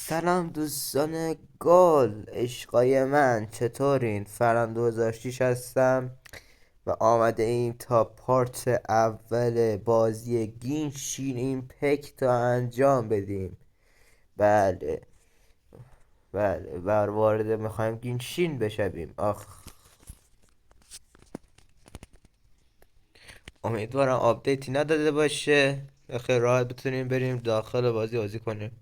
سلام دوستان گل عشقای من، چطورین؟ فرند 2006 هستم و آمده ایم تا پارت اول بازی گینشین ایمپکت تا انجام بدیم. بله بله، وارد میخوایم گینشین بشویم. امیدوارم آپدیتی نداده باشه، خیلی راحت بتونیم بریم داخل بازی کنیم.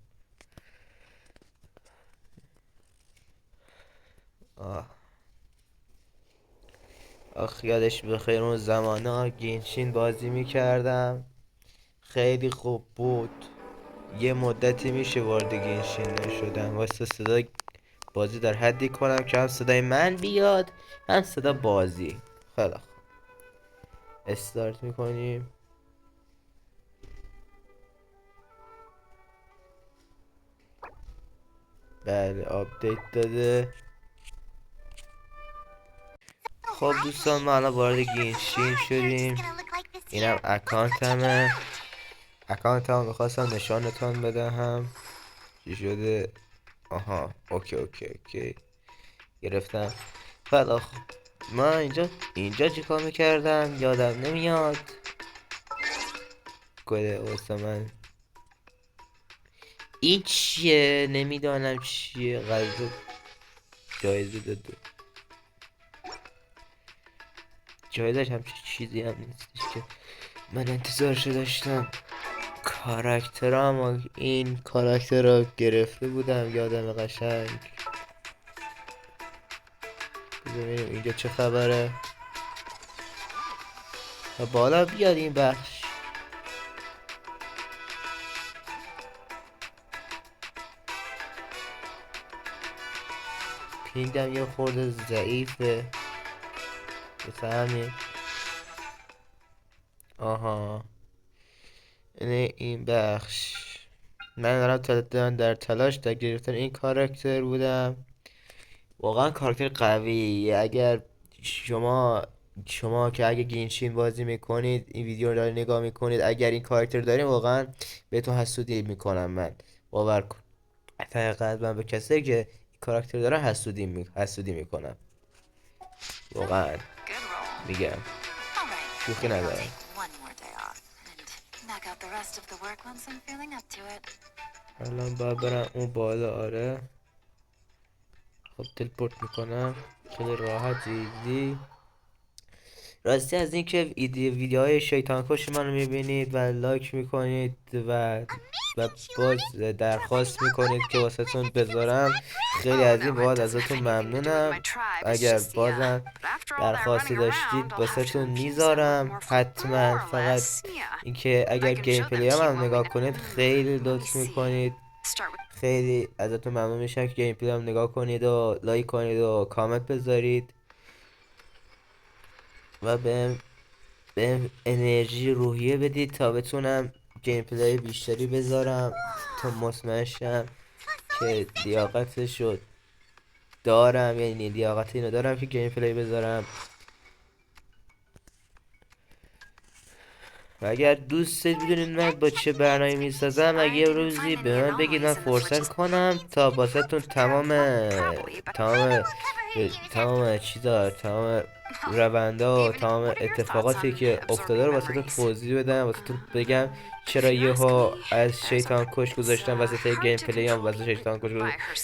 آه یادش بخیر اون زمانا گینشین بازی میکردم، خیلی خوب بود. یه مدتی میشه وارد گینشین نشدم واسه صدای بازی در حدی کنم که هم صدای من بیاد هم صدا بازی. خیلی خوب، استارت میکنیم. بله، آپدیت داده. خب دوستان، ما الان وارد گینشین شدیم. اینم اکانتمه. اکانتمو میخواستم نشانتان بدهم. چی شده؟ آها، اوکی گرفتم. خیلی خوب، من اینجا چیکار میکردم یادم نمیاد. گله واسه من این چیه؟ نمیدانم چیه. غذا جایزه داده. جایزش همچین چیزی هم نیستش که من انتظارشو داشتم. کاراکترام و این کاراکتر رو گرفته بودم یادم قشنگ. ببینیم اینجا چه خبره. و بالا بیاد این بخش. پینگم یه خورده ضعیفه، بسه همین. آها، این بخش. من در تلاش در گرفتن این کاراکتر بودم. واقعا کاراکتر قوی. اگر شما که اگه گینشین بازی میکنید، این ویدیو رو دارید نگاه میکنید، اگر این کاراکتر داریم، واقعا بهتون حسودی میکنم. من باور کن، حقیقت من به کسی که این کاراکتر دارن حسودی میکنم. واقعا میگم، شوخی ندارم. الان باید برم اون بالا. آره، خب تلپورت میکنم خیلی راحت ایزی. راستی از اینکه ویدیوهای شیطان کش منو میبینید و لایک میکنید و باز درخواست میکنید که واسهتون بذارم، خیلی از این بابت ازتون ممنونم. اگر بازم درخواستی داشتید واسهتون میذارم حتما. فقط اینکه اگر گیم پلی هم نگاه کنید خیلی لطف میکنید. خیلی ازتون ممنون میشم که گیم پلی هم نگاه کنید و لایک کنید و کامنت بذارید و بهم انرژی روحیه بدید تا بتونم گیم پلی بیشتری بذارم، تا مطمئن شم که لیاقتشو دارم. یعنی لیاقت اینو دارم که گیم پلی بذارم. و اگر دوست بدونید من با چه برنامه میسازم، اگه یه روزی به من بگید من فرصت کنم تا باستون تمام چیزا، تمام روندا و تمام اتفاقاتی که افتاده رو واسهتون توضیح بدم، واسهتون بگم چرا یهو از شیطان کش گذاشتم وسط گیم پلی هم، واسه شیطان کش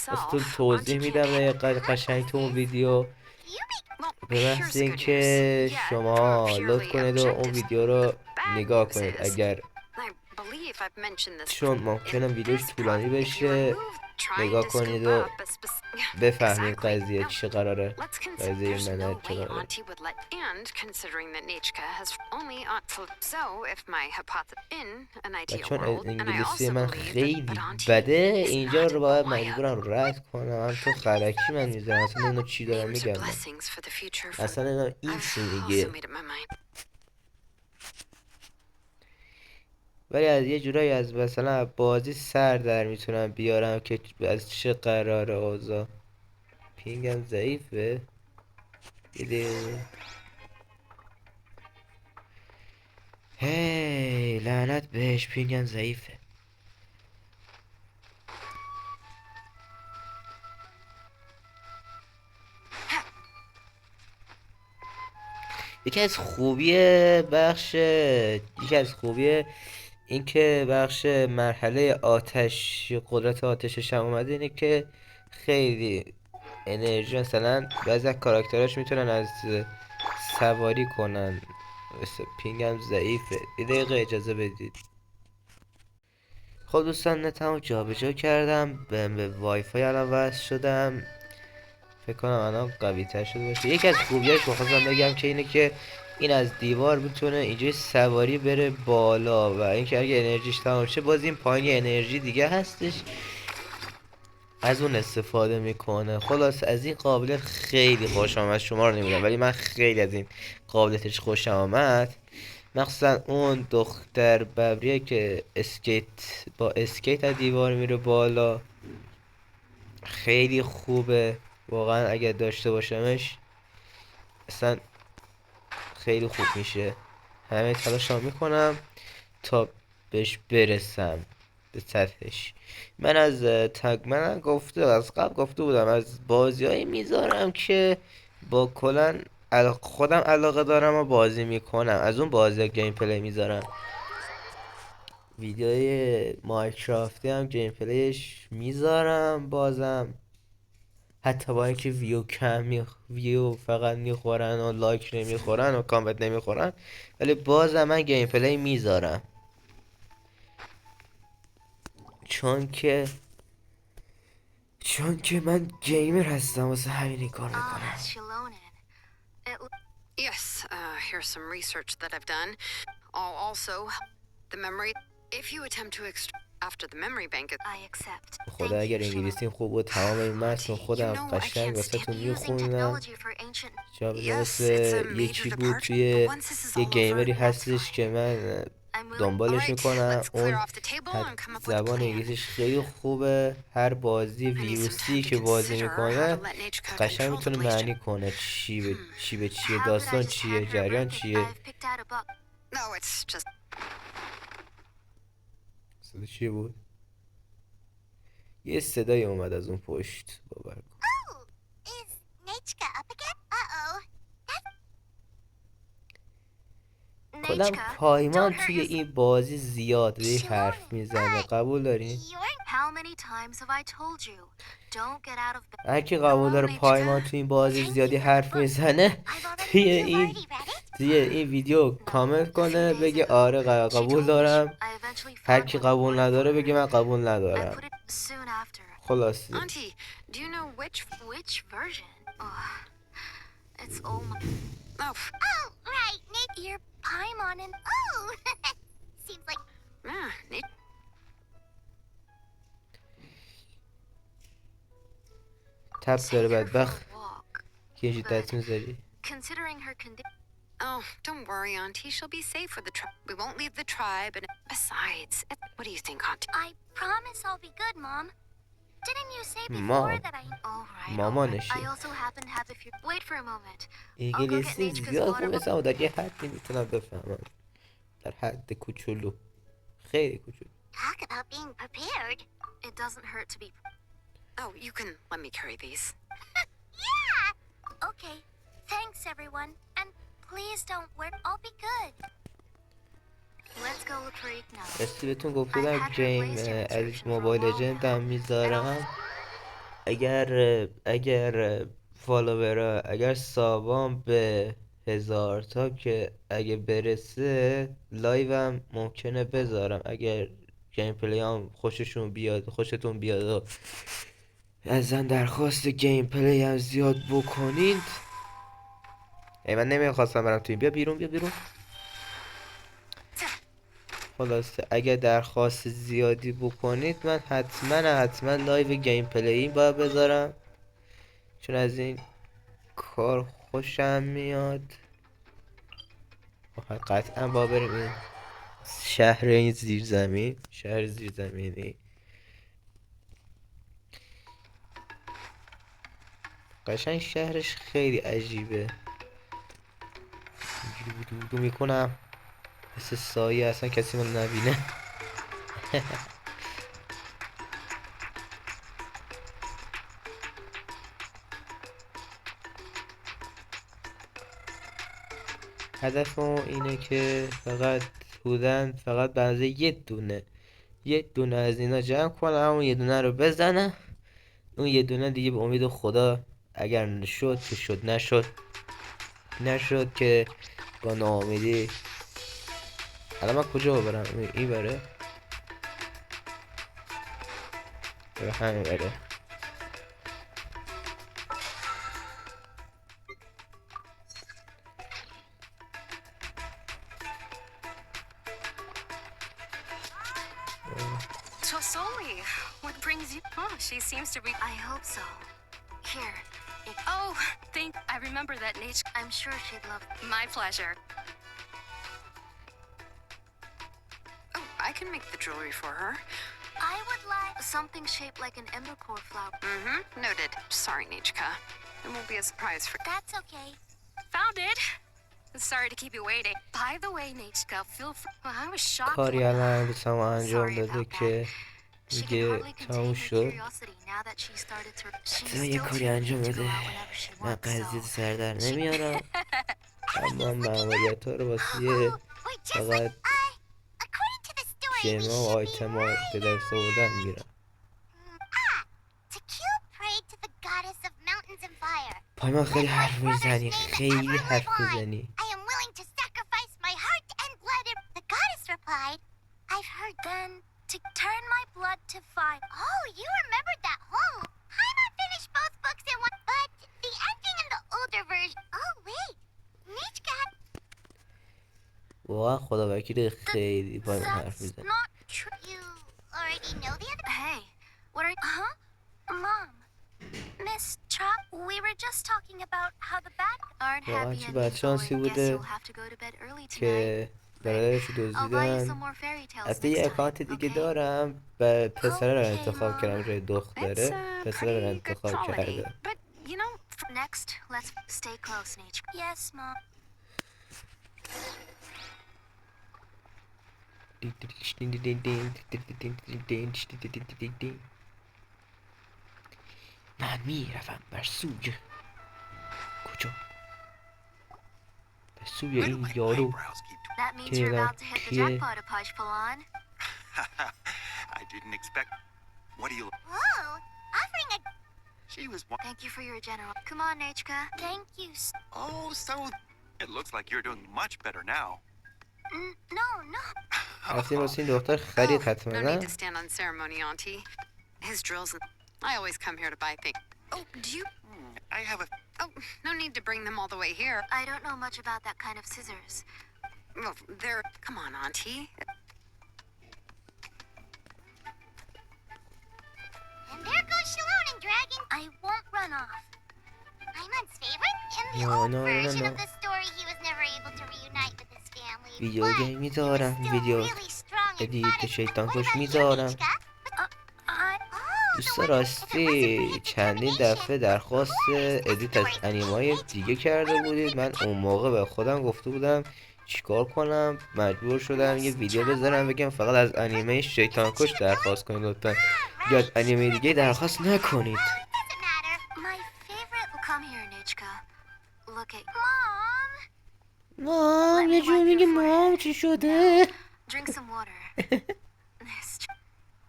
واسهتون توضیح میدم دقیقاً قشنگ تو اون ویدیو. به محض اینکه شما لطف کنید و اون ویدیو رو نگاه کنید، اگر چون ممکنه ویدیوش طولانی بشه، نگاه کنید و بفهمید قضیه چه قراره، قضیه منر چه قراره. و چون انگلیسی من خیلی بده، اینجا رو باید مجبورم رد کنم. هم تو خرکی من میذارم، اصلا اینو چی دارم میگم من. اصلا اینو این چی میگه. ولی از یه جورایی از مثلا بازی سر در میتونم بیارم که از چه قراره اوضاع. پینگم ضعیفه. دیدی؟ هی لعنت بهش، پینگم ضعیفه. یکی از خوبی یکی از خوبی این که بخش مرحله آتش، قدرت آتشش هم اومده، اینه که خیلی انرژی، مثلا بعضی از کاراکتراش میتونن از سواری کنن. مثل پینگم ضعیفه. یه دقیقه اجازه بدید. خب دوستان، نتمو جابجا کردم، به وای فای الان وصل شدم. فکر کنم الان قوی تر شده باشه. یکی از خوبیاش میخواستم بگم که اینه که این از دیوار میتونه اینجوری سواری بره بالا، و اینکه اگه انرژیش تمام شه باز این پایین انرژی دیگه هستش، از اون استفاده میکنه. خلاص از این قابلیت خیلی خوشم آمد، شما رو نمیدونم ولی من خیلی از این قابلیتش خوشم آمد. مخصوصا اون دختر ببریه که با اسکیت از دیوار میره بالا، خیلی خوبه واقعا. اگر داشته باشمش اصلا خیلی خوب میشه. همه تلاشم میکنم تا بهش برسم، به سطحش. من از از قبل گفته بودم از بازیایی میذارم که با کلن خودم علاقه دارم و بازی میکنم، از اون بازی گیم پلی میذارم. ویدیوی مایکرافتی هم گیم پلیش میذارم بازم، حتی با اینکه ویو فقط میخورن و لایک نمیخورن و کامنت نمیخورن، ولی بازم من گیم پلی میذارم، چون که من گیمر هستم، واسه همین این کار میکنم. Yes, here's some research that I've done. Also, the memory. If you attempt to extract after the memory bank, I accept. خدا اگر انگلیسیم خوب بود تمام این متن خودم قشنگ واسه تون میخوندم. جا مثل یکی بود توی یه گیمری هستش که من دنبالش میکنم، اون زبان انگلیسیش خیلی خوبه، هر بازی ویروسی که بازی میکنه قشنگ میتونه معنی کنه چی به چیه، داستان چیه، جریان چیه. صدا چی بود؟ یه صدای اومد از اون پشت، باور کن. کدام پایمان توی این بازی زیاده حرف میزنه، قبول داری؟ هر کی قبول داره پایمان توی این بازی زیادی حرف میزنه توی این ویدیو کامنت کنه بگه آره قبول دارم. هر کی قبول نداره بگه من قبول ندارم. خلاصی تب داره بدبخت که اینجی دست میذاری. Oh, don't worry, Auntie. She'll be safe with the tribe. We won't leave the tribe, and besides, what do you think, Auntie? I promise I'll be good, Mom. Didn't you say before that I... مامانشی. I also happen to have a few... Wait for a moment. انگلیسی زیاد خوب نیستم، در یه حدی میتونم بفهمم، در حد کوچولو، خیلی کوچولو. Talk about being prepared. It doesn't hurt to be... Oh, you can let me carry these. Yeah! Okay. Thanks, everyone. And please don't worry. I'll be good. Let's go look for Igna. راستی بهتون گفتم گیم از موبایل لجند هم میذارم. اگر فالوورا، اگر سابام به 1000 تا که اگه برسه لایوم ممکنه بذارم، اگر گیم پلی هم خوشتون بیاد و ازم درخواست گیم پلی هم زیاد بکنید. من نمیخواستم برم توی بیا بیرون. خلاصه اگه درخواست زیادی بکنید من حتما لایو گیم پلی باید بذارم، چون از این کار خوشم میاد. قطعا با بریم این شهر زیرزمینی قشنگ شهرش خیلی عجیبه، اینجوری بودو میکنم مثل سایه، اصلا کسی من نبینه. هدف اون اینه که فقط بنزه یه دونه از اینا جمع کنم، اون یه دونه رو بزنم، اون یه دونه دیگه به امید خدا اگر شد که شد، نشد که با ناامیدی. الان من کجا برم؟ این بره به همین بره. Tosoli, what brings you? Oh, she seems to be. I hope so. Here. Oh, I remember that Nate. I'm sure she'd love. My pleasure. Oh, I can make the jewelry for her. I would like something shaped like an embercore flower. Mm-hmm. Noted. Sorry, Nichka. It won't be a surprise for. That's okay. Found it. Sorry to keep you waiting. By the way, Nichka, feel free. Well, I was shocked. کاری الان به انجام داده که میگه تموم شد. حتما یه کاری انجام بده. من قضیه سر در نمیارم، اما مأموریت ها رو واسه فقط جمع و آیتم ها به دست آوردن میگیرم. پای من خیلی حرف میزنی، I've heard then to turn my blood to fire. Oh, you remembered that whole. I not finished both books in one, but the ending in the older version. Oh wait, Nichka. واقعا خدا وکیل خیلی پای من حرف میزنی. Not true. You already know the other. Hey, what are? Huh? Mom, Miss Cha. We were just talking about how the bad aren't واقعا happy چه and بدشانسی guess بوده you'll have to go to bed early tonight. که برادرش رو I'll buy you some دزدیدن. more fairy tales حتی next یه time. اکانت دیگه Okay? دارم و پسره رو Okay, انتخاب Mom. کردم جای It's دختره. a پسره رو pretty good انتخاب quality. کرده. But you know, next, let's stay close, Nichka. Yes, Mom. من میروم بر سوی کجا؟ بر سوی این یارو That means که you're نمیدونم about to hit the کیه. jackpot, Apaj Palan. I didn't expect. What do you? Whoa! Offering a. She was. Thank you for your general. Come on, Nichka. Thank you. Oh, so. It looks like you're doing much better now. No. رفتیم واسه این دختر خرید حتما No نه؟ need to stand on ceremony, Auntie. His drills. I always come here to buy things. Oh, do you? I have a. Oh, no need to bring them all the way here. I don't know much about that kind of scissors. Well, they're. Come on, Auntie. And there goes Shalon and Dragon. I won't run off. Iman's favorite? In the old version of the story, he was never able to reunite with his family. ویدیو گیم میذارم، ویدیو ادیت شیطان کش میذارم. دوست راستی چندین دفعه درخواست ادیت از انیمای دیگه کرده بودید. من اون موقع به خودم گفته بودم چیکار کنم، مجبور شدم یه ویدیو بذارم بگم فقط از انیمه شیطان کش درخواست کنید لطفا، یا از انیمه دیگه درخواست نکنید. مام یه جور میگه مام چی شده؟ Drink some water.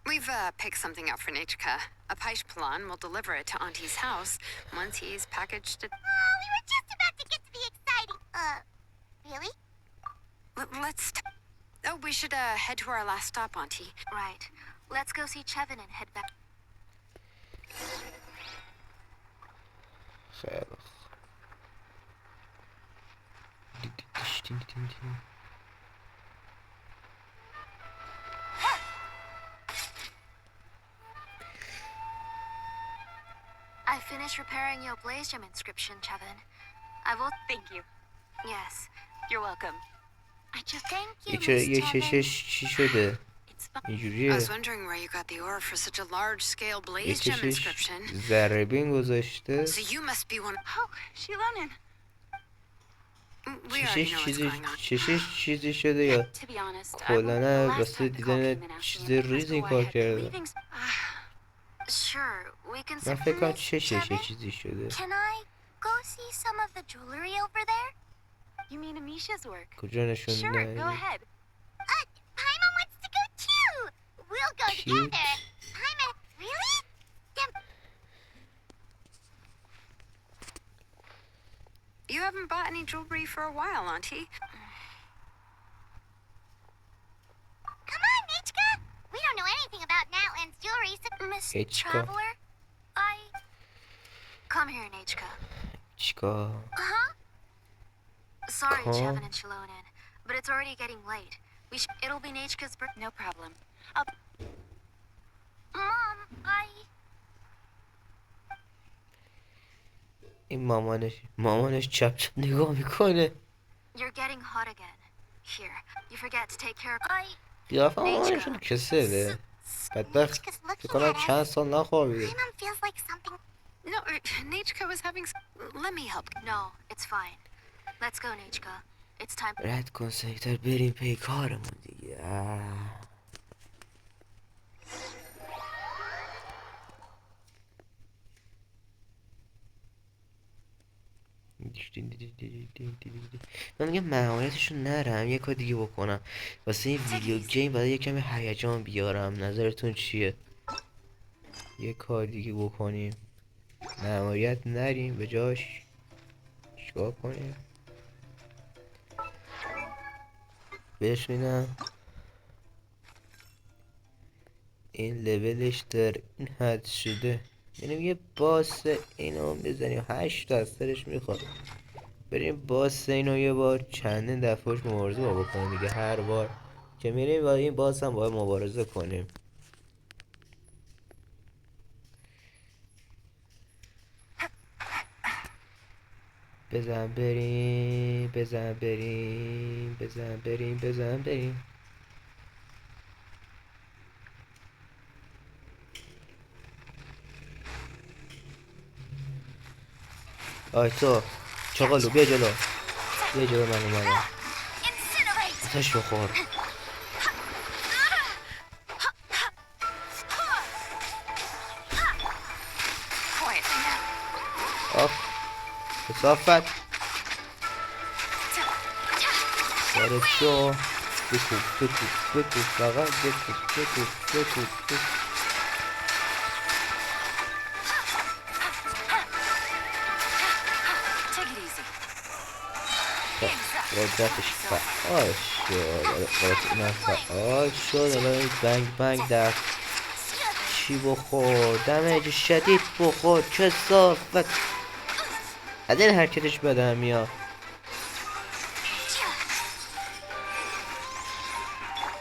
We've picked something out for Nichka. Apaj Palan will deliver it to Auntie's house once he's packaged it. Oh, we were just about to get to the exciting. Really? Let's. Oh, we should head to our last stop, Auntie. Right. Let's go see Chevin and head back. خیلی I finished repairing your Blaze Gem inscription, Chevin. I will. Thank you. Yes, you're welcome. I just thank you, یه Miss چشش چی شده؟ I اینجوریه. was wondering where you got the ore for such a large-scale یه Blaze Gem چشش inscription. ذره بین گذاشته. So you must be one. Oh, Shilonen. We already know what's going on. چشش چیزی شده یا To be honest, کلانه واسه دیدن چیز ریزی کار کرده. Sure, we can. من فکر کنم Miss چشش یه Chevin, چیزی شده. Can I go see some of the jewelry over there? You mean Amisha's work? کجا نشون Sure, go دادی؟ ahead. Paimon wants to go too. We'll go Cute. together. Paimon, really? Then... You haven't bought any jewelry for a while, Auntie. Come on, Nichka. We don't know anything about Natlan's jewelry, so... Miss Nichka. Traveler, Come here, Nichka. چیکار؟ Uh-huh. Sorry, Huh? Chevin and Shilonen, but it's already getting late. It'll be Nichka's birthday. No problem. Mom, این مامانش چپ چپ نگاه میکنه. You're getting hot again. Here, you forget to take care of... قیافه مامانشون کسله. بدبخت فکر کنم چند سال نخوابیده. Mom feels like something... No, Nichka was having... Let me help. No, it's fine. Let's go, Nichka. It's time... رد کن سریعتر بریم پی کارمون دیگه. من میگم مهارتشون نرم یه کار دیگه بکنم واسه این ویدیو گیم باید یه کمی هیجان بیارم. نظرتون چیه؟ یه کار دیگه بکنیم مهارت نریم به جاش چیکار کنیم؟ بهش میدم این لولش در این حد شده یعنی یه باس اینو بزنیم 8 تا از سرش میخواد. بریم باس اینو یه بار چندین دفعهش مبارزه با بکنیم دیگه. هر بار که میریم با این باس هم باید مبارزه کنیم. بزن بریم بزن بریم بزن بریم بزن بریم. آی تو چاقالو بیا جلو بیا جلو من اومدم آتش بخور. آف کسافت داره شو بکوب بکوب بکوب فقط بکوب بکوب بکوب بکوب. قدرتش فعال شد. قدرت فعال شد. الان بنگ بنگ در چی بخور؟ دمیج شدید بخور کثافت. از این حرکتش بدم میاد.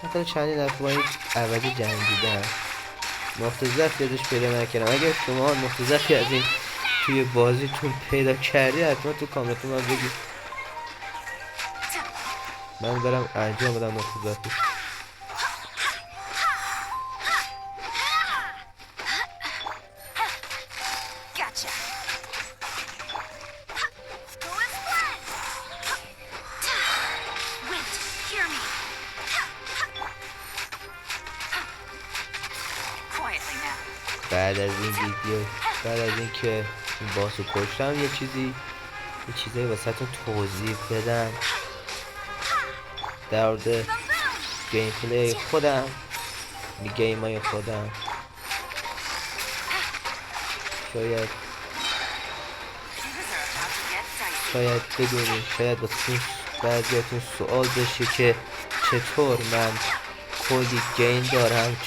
مثلا چندین دفعه با این عوضی جنگیدم نقطه ضعف یادش پیدا نکردم. اگر شما نقطه ضعفی از این توی بازیتون پیدا کردی حتما تو کامنت من بگید من برم انجام بدم نقطه ضعفی. بعد از این ویدیو بعد از این که این باسو کشتم یه چیزایی واسهتون توضیح بدم در مورد گیم پلی خودم گیم های خودم. شاید بدونی شاید واسه بعضیاتون سوال بشه که چطور من کلی گیم دارم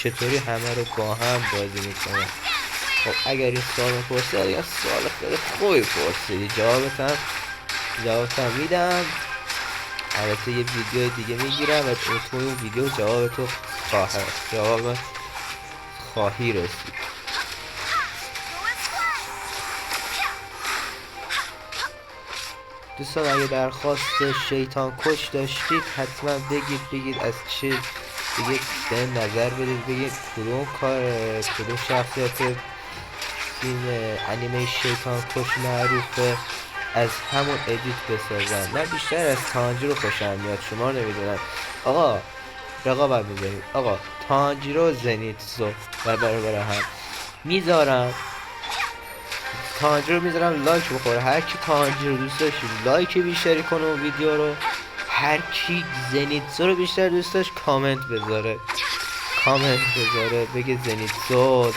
چطوری همه رو با هم بازی میکنم. خب اگر این سوال میپرسید اگر سوال خیلی خوبی پرسیدی جوابتم میدم. البته یه ویدیو دیگه میگیرم و تو اون ویدیو جواب خواهی رسید. دوستان اگه درخواست شیطان کش داشتید حتما بگید از چه دیگه به نظر بدید بگید کدوم شخصیت فیلم انیمه شیطان کش معروفه از همون ادیت بسازم. من بیشتر از تانجیرو خوشم میاد. شما نمیدونم آقا رقابت میذاریم آقا تانجیرو زنیتسو و برابر هم میذارم. تانجر رو میذارم لایک بخوره. هر کی تانجر رو دوست داشت لایک بیشتری کنه اون ویدیو رو. هر کی زنیتسو رو بیشتر دوست داشت کامنت بذاره، بگه زنیتسو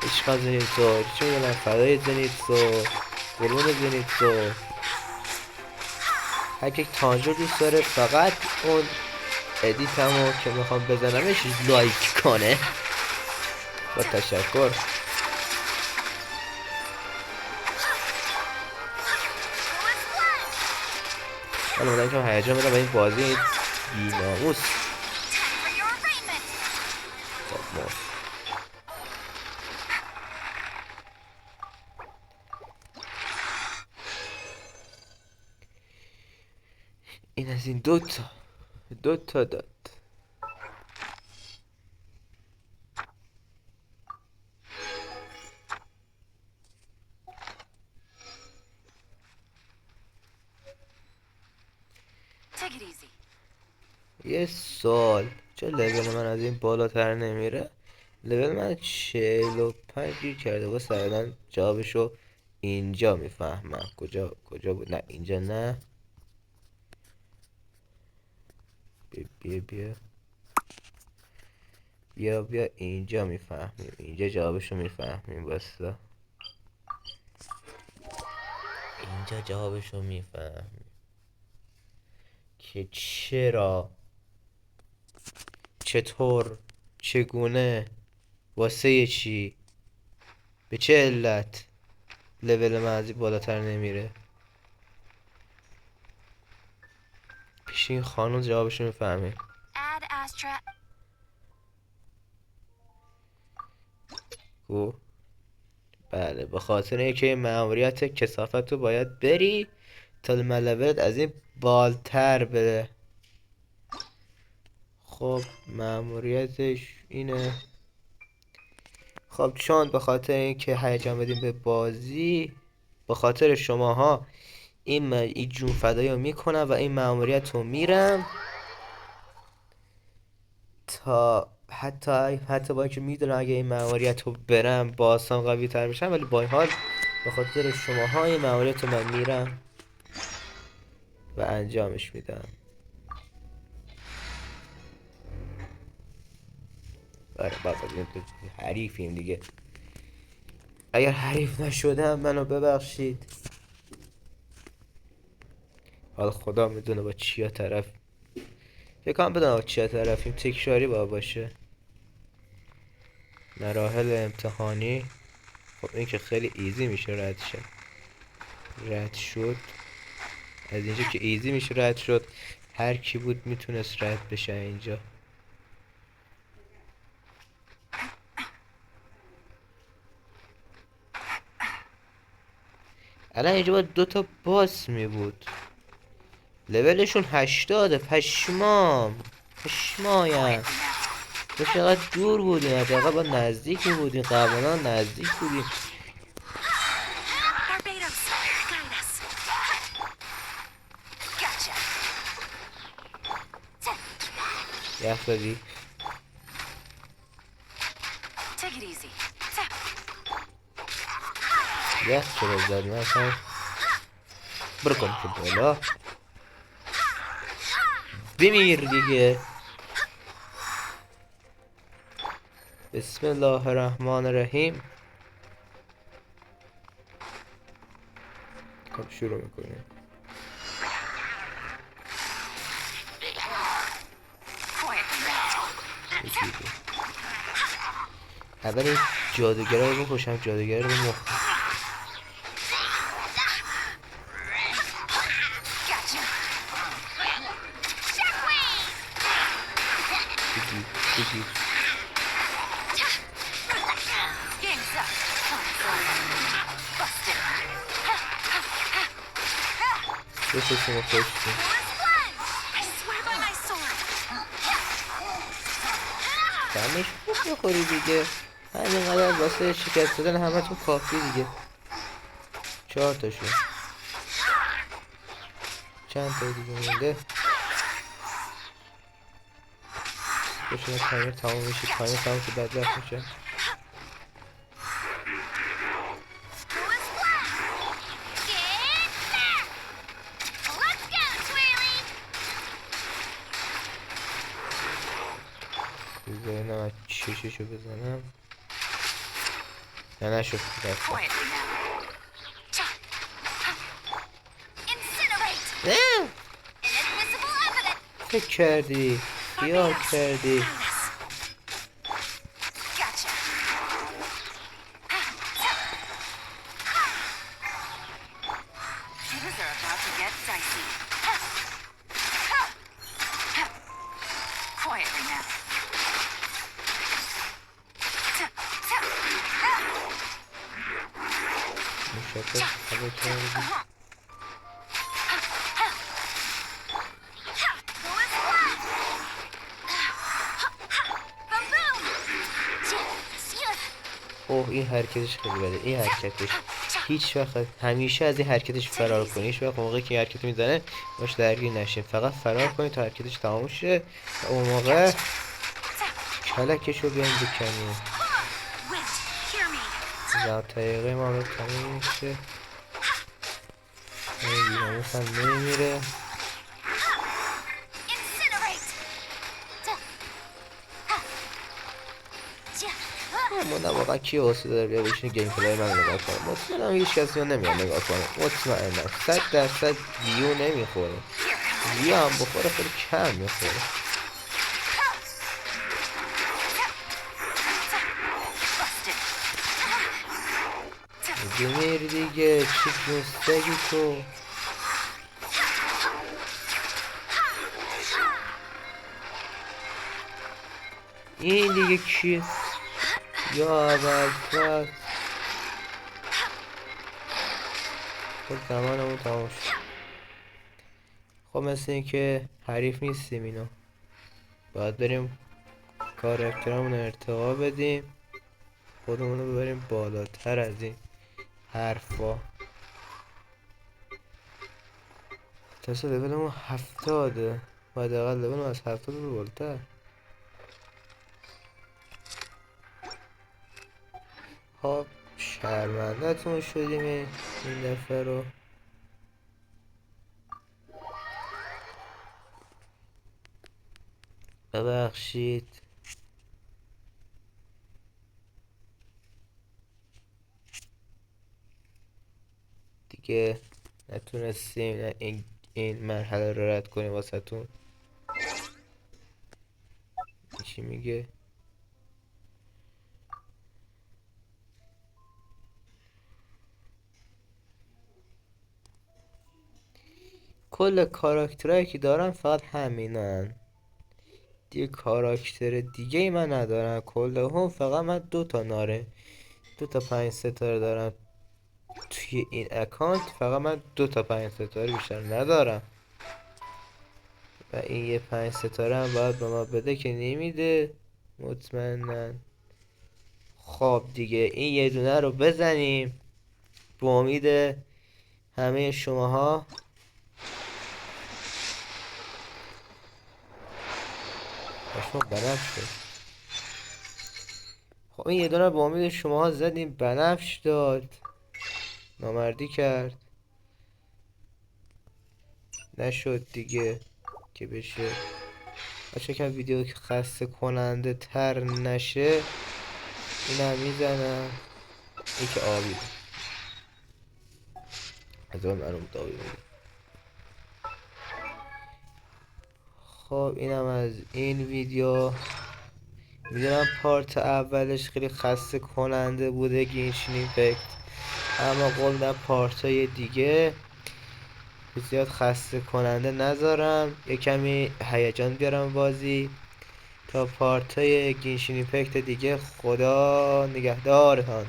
عشق زنیتسو، چه میدونم فدای زنیتسو، قربون زنیتسو. هر کی تانجر دوست داره فقط اون ادیتمو که میخوام بزنمش لایک کنه. با تشکر. من اومدم که هیجان بدم به این بازی بی‌ناموس. این از این دوتا داد. Take it easy. یه سوال، چه لول من از این بالاتر نمیره؟ لول من 45 گیر کرده. واسه الان جوابشو اینجا میفهمم. کجا بود؟ نه اینجا نه. بیا اینجا میفهمیم. اینجا جوابشو میفهمیم. واسه اینجا جوابشو میفهمیم که چرا، چطور، چگونه، واسه چی، به چه علت لول من از این بالاتر نمیره. پیش این خانم جوابشو میفهمیم. Add Astra. او بله، به خاطر اینکه این مأموریت کثافت رو باید بری تا لولت از این بالتر بره. خب مأموریتش اینه. خب چون به خاطر اینکه هیجان بدیم به بازی، به خاطر شماها این جون فدایی رو میکنم و این مأموریت رو میرم تا حتی با اینکه میدونم اگه این مأموریت رو برم با آسان قوی تر میشم، ولی با این حال به خاطر شماها این مأموریت رو من میرم و انجامش میدم. آره بابا حریفیم دیگه. اگر حریف نشدم منو ببخشید. حالا خدا میدونه با چیا طرف. فکر کنم بدونم با چیا طرفیم. تکراری باشه. مراحل امتحانی. خب این که خیلی ایزی میشه رد شد. از اینجا که ایزی میشه رد شد. هر کی بود میتونست رد بشه اینجا. الان اینجا باید 2 تا باس می بود. لولشون 80. پشمایم تو چقدر دور بودیم. حداقل با نزدیک می بودیم. قبلا نزدیک بودیم. Barbados, guide us. Gotcha. یخ دادی. Take it easy. یخ چرا زد؟ من اصلا برو کن که بالا بمیر دیگه. بسم الله الرحمن الرحیم. خب شروع میکنیم. اول این جادوگره رو بکشم. جادوگره رو مخ بگیر. بسشون کشتیم. دمش خوب بخوری دیگه. همینقدر واسه شکست دادن همه تو کافی دیگه. 4 تاشون. چند تا دیگه مونده. بشون تایم تموم میشه. تایم تموم که بدبخت میشه. پیششو بزنم. نه نشد رفتم. Quietly now. Incinerate! نه Inadmissible evidence! فکر کردی خیال کردی. Gotcha. Things are about to get dicey. Quietly now. مشکل قبول کردی. اوه این حرکتش خیلی بده. این حرکتش هیچ وقت همیشه از این حرکتش فرار کنی. هیچ وقت موقعی که این حرکت میزنه باش درگیر نشین. فقط فرار کنی تا حرکتش تمام شه. اون موقع کلکشو بیاین بکنی. در طریقه ما به تمام میشه. این بیاموس هم نمیره. مادم واقعا کی حوصله داره بیا بشینه گیم پلی من نگاه کنه. مطمئنم هیچ کسی رو نمیاد نگاه کنه. مطمئنم 100% ویو نمیخوره. ویو هم بخوره خیلی کم میخوره. دیگه دیگه چی جون سگی تو. این دیگه کیه؟ یا اول فرد خب زمانمون تمام شد. خب مثل این که حریف نیستیم اینا. باید بریم کاراکترامون رو ارتقا بدیم. خودمون رو ببریم بالاتر از این حرفا. تاسه لولمون 70. باید اقل لولمون از 70 رو بالاتر. خب شرمنده‌تون شدیم این دفعه رو. ببخشید. دیگه نتونستیم این مرحله رو رد کنیم واسه تون. چی میگه؟ کل کاراکترهایی که دارم فقط همینن. دیگه کاراکتر دیگه ای من ندارم. کل هم فقط من 2 تا ناره 2 تا 5 ستاره دارم توی این اکانت. فقط من 2 تا 5 ستاره بیشتر ندارم. و این یه 5 ستاره هم باید به ما بده که نمیده مطمئنن. خب دیگه این یه دونه رو بزنیم به امید همه شماها. شما بنفش شد. خب این یه دونه به امید شماها زدیم بنفش داد. نامردی کرد. نشد دیگه که بشه. بچه که ویدیو که خسته کننده تر نشه این هم میزنم. این که آبی از اون مرموم داوی بود. خب اینم از این ویدیو. میدونم پارت اولش خیلی خسته کننده بوده گینشین ایمپکت. اما قول پارت های دیگه زیاد خسته کننده نذارم. یه کمی هیجان بیارم بازی تا پارت های گینشین ایمپکت دیگه. خدا نگهدارتان.